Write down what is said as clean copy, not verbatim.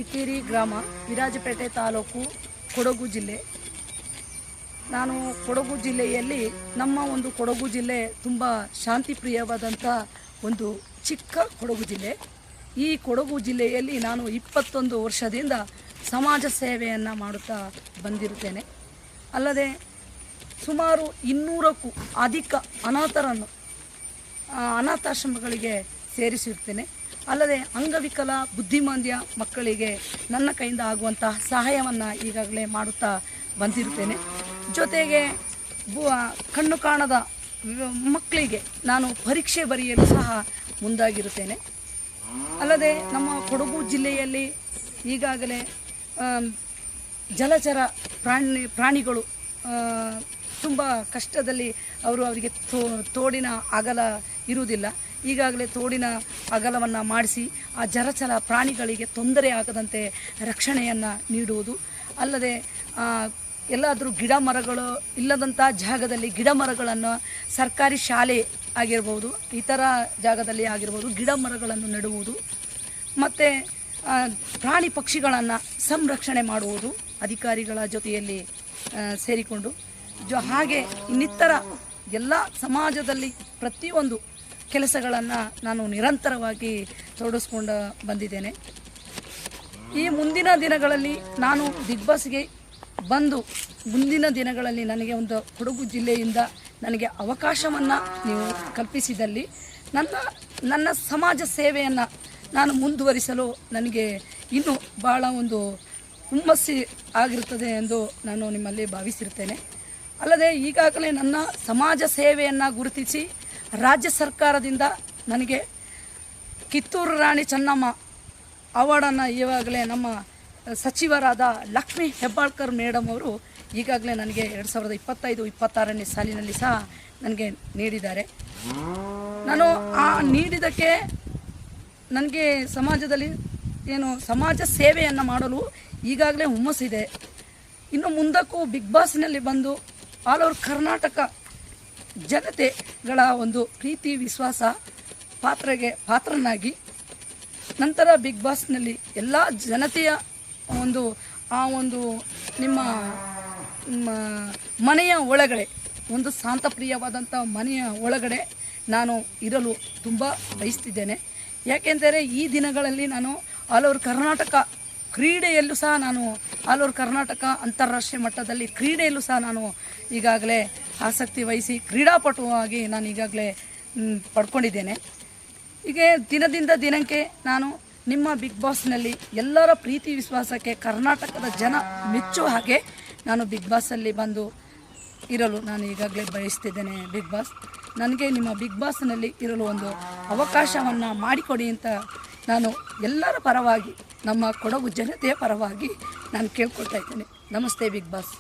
ಇಕ್ಕೇರಿ ಗ್ರಾಮ, ವಿರಾಜಪೇಟೆ ತಾಲೂಕು, ಕೊಡಗು ಜಿಲ್ಲೆ. ನಾನು ಕೊಡಗು ಜಿಲ್ಲೆಯಲ್ಲಿ ನಮ್ಮ ಒಂದು ಕೊಡಗು ಜಿಲ್ಲೆ ತುಂಬ ಶಾಂತಿಪ್ರಿಯವಾದಂಥ ಒಂದು ಚಿಕ್ಕ ಕೊಡಗು ಜಿಲ್ಲೆ. ಈ ಕೊಡಗು ಜಿಲ್ಲೆಯಲ್ಲಿ ನಾನು 21 ವರ್ಷದಿಂದ ಸಮಾಜ ಸೇವೆಯನ್ನು ಮಾಡುತ್ತಾ ಬಂದಿರುತ್ತೇನೆ. ಅಲ್ಲದೆ ಸುಮಾರು 200ಕ್ಕೂ ಅಧಿಕ ಅನಾಥರನ್ನು ಅನಾಥಾಶ್ರಮಗಳಿಗೆ ಸೇರಿಸಿರ್ತೇನೆ. ಅಲ್ಲದೆ ಅಂಗವಿಕಲ ಬುದ್ಧಿಮಾಂದ್ಯ ಮಕ್ಕಳಿಗೆ ನನ್ನ ಕೈಯಿಂದ ಆಗುವಂತಹ ಸಹಾಯವನ್ನು ಈಗಾಗಲೇ ಮಾಡುತ್ತಾ ಬಂದಿರುತ್ತೇನೆ. ಜೊತೆಗೆ ಕಣ್ಣು ಕಾಣದ ಮಕ್ಕಳಿಗೆ ನಾನು ಪರೀಕ್ಷೆ ಬರೆಯಲು ಸಹ ಮುಂದಾಗಿರುತ್ತೇನೆ. ಅಲ್ಲದೆ ನಮ್ಮ ಕೊಡಗು ಜಿಲ್ಲೆಯಲ್ಲಿ ಈಗಾಗಲೇ ಜಲಚರ ಪ್ರಾಣಿಗಳು ತುಂಬ ಕಷ್ಟದಲ್ಲಿ ಅವರಿಗೆ ತೋಡಿನ ಅಗಲ ಇರುವುದಿಲ್ಲ. ಈಗಾಗಲೇ ತೋಡಿನ ಅಗಲವನ್ನು ಮಾಡಿಸಿ ಆ ಜಲಚರ ಪ್ರಾಣಿಗಳಿಗೆ ತೊಂದರೆ ಆಗದಂತೆ ರಕ್ಷಣೆಯನ್ನು ನೀಡುವುದು. ಅಲ್ಲದೆ ಎಲ್ಲಾದರೂ ಗಿಡ ಮರಗಳು ಇಲ್ಲದಂಥ ಜಾಗದಲ್ಲಿ ಗಿಡ ಮರಗಳನ್ನು ಸರ್ಕಾರಿ ಶಾಲೆ ಆಗಿರ್ಬೋದು, ಇತರ ಜಾಗದಲ್ಲಿ ಆಗಿರ್ಬೋದು, ಗಿಡ ಮರಗಳನ್ನು ನೆಡುವುದು. ಮತ್ತು ಪ್ರಾಣಿ ಪಕ್ಷಿಗಳನ್ನು ಸಂರಕ್ಷಣೆ ಮಾಡುವುದು ಅಧಿಕಾರಿಗಳ ಜೊತೆಯಲ್ಲಿ ಸೇರಿಕೊಂಡು. ಹಾಗೆ ಇನ್ನಿತರ ಎಲ್ಲ ಸಮಾಜದಲ್ಲಿ ಪ್ರತಿಯೊಂದು ಕೆಲಸಗಳನ್ನು ನಾನು ನಿರಂತರವಾಗಿ ತೊಡಗಿಸ್ಕೊಂಡು ಬಂದಿದ್ದೇನೆ. ಈ ಮುಂದಿನ ದಿನಗಳಲ್ಲಿ ನಾನು ಬಿಗ್ ಬಾಸ್ಗೆ ಬಂದು ಮುಂದಿನ ದಿನಗಳಲ್ಲಿ ನನಗೆ ಒಂದು ಕೊಡಗು ಜಿಲ್ಲೆಯಿಂದ ನನಗೆ ಅವಕಾಶವನ್ನು ನೀವು ಕಲ್ಪಿಸಿದಲ್ಲಿ ನನ್ನ ಸಮಾಜ ಸೇವೆಯನ್ನು ನಾನು ಮುಂದುವರಿಸಲು ನನಗೆ ಇನ್ನೂ ಭಾಳ ಒಂದು ಹುಮ್ಮಸ್ಸು ಆಗಿರುತ್ತದೆ ಎಂದು ನಾನು ನಿಮ್ಮಲ್ಲಿ ಭಾವಿಸಿರ್ತೇನೆ. ಅಲ್ಲದೆ ಈಗಾಗಲೇ ನನ್ನ ಸಮಾಜ ಸೇವೆಯನ್ನು ಗುರುತಿಸಿ ರಾಜ್ಯ ಸರ್ಕಾರದಿಂದ ನನಗೆ ಕಿತ್ತೂರು ರಾಣಿ ಚೆನ್ನಮ್ಮ ಅವಾರ್ಡನ್ನು ಈಗಾಗಲೇ ನಮ್ಮ ಸಚಿವರಾದ ಲಕ್ಷ್ಮೀ ಹೆಬ್ಬಾಳ್ಕರ್ ಮೇಡಮ್ ಅವರು ಈಗಾಗಲೇ ನನಗೆ 2025-26ನೇ ಸಾಲಿನಲ್ಲಿ ಸಹ ನನಗೆ ನೀಡಿದ್ದಾರೆ. ನಾನು ಆ ನೀಡಿದ್ದಕ್ಕೆ ನನಗೆ ಸಮಾಜದಲ್ಲಿ ಸಮಾಜ ಸೇವೆಯನ್ನು ಮಾಡಲು ಈಗಾಗಲೇ ಹುಮ್ಮಸ್ಸಿದೆ. ಇನ್ನು ಮುಂದಕ್ಕೂ ಬಿಗ್ ಬಾಸ್ನಲ್ಲಿ ಬಂದು ಆಲ್ ಓವರ್ ಕರ್ನಾಟಕ ಜನತೆಗಳ ಒಂದು ಪ್ರೀತಿ ವಿಶ್ವಾಸ ಪಾತ್ರನಾಗಿ ನಂತರ ಬಿಗ್ ಬಾಸ್ನಲ್ಲಿ ಎಲ್ಲ ಜನತೆಯ ಒಂದು ನಿಮ್ಮ ಮನೆಯ ಒಳಗಡೆ ಒಂದು ಶಾಂತಪ್ರಿಯವಾದಂಥ ಮನೆಯ ಒಳಗಡೆ ನಾನು ಇರಲು ತುಂಬ ಬಯಸ್ತಿದ್ದೇನೆ. ಯಾಕೆಂದರೆ ಈ ದಿನಗಳಲ್ಲಿ ನಾನು ಆಲ್ ಓವರ್ ಕರ್ನಾಟಕ ಕ್ರೀಡೆಯಲ್ಲೂ ಸಹ ಆಲ್ ಓವರ್ ಕರ್ನಾಟಕ ಅಂತಾರಾಷ್ಟ್ರೀಯ ಮಟ್ಟದಲ್ಲಿ ಕ್ರೀಡೆಯಲ್ಲೂ ಸಹ ನಾನು ಈಗಾಗಲೇ ಆಸಕ್ತಿ ವಹಿಸಿ ಕ್ರೀಡಾಪಟುವಾಗಿ ನಾನು ಈಗಾಗಲೇ ಪಡ್ಕೊಂಡಿದ್ದೇನೆ. ಹೀಗೆ ದಿನದಿಂದ ದಿನಕ್ಕೆ ನಾನು ನಿಮ್ಮ ಬಿಗ್ ಬಾಸ್ನಲ್ಲಿ ಎಲ್ಲರ ಪ್ರೀತಿ ವಿಶ್ವಾಸಕ್ಕೆ ಕರ್ನಾಟಕದ ಜನ ಮೆಚ್ಚುವ ಹಾಗೆ ನಾನು ಬಿಗ್ ಬಾಸಲ್ಲಿ ಬಂದು ಇರಲು ನಾನು ಈಗಾಗಲೇ ಬಯಸ್ತಿದ್ದೇನೆ. ಬಿಗ್ ಬಾಸ್ ನನಗೆ ನಿಮ್ಮ ಬಿಗ್ ಬಾಸ್ನಲ್ಲಿ ಇರಲು ಒಂದು ಅವಕಾಶವನ್ನು ಮಾಡಿಕೊಡಿ ಅಂತ ನಾನು ಎಲ್ಲರ ಪರವಾಗಿ ನಮ್ಮ ಕೊಡಗು ಜನತೆಯ ಪರವಾಗಿ ನಾನು ಕೇಳ್ಕೊಳ್ತಾ ಇದ್ದೇನೆ. ನಮಸ್ತೆ ಬಿಗ್ ಬಾಸ್.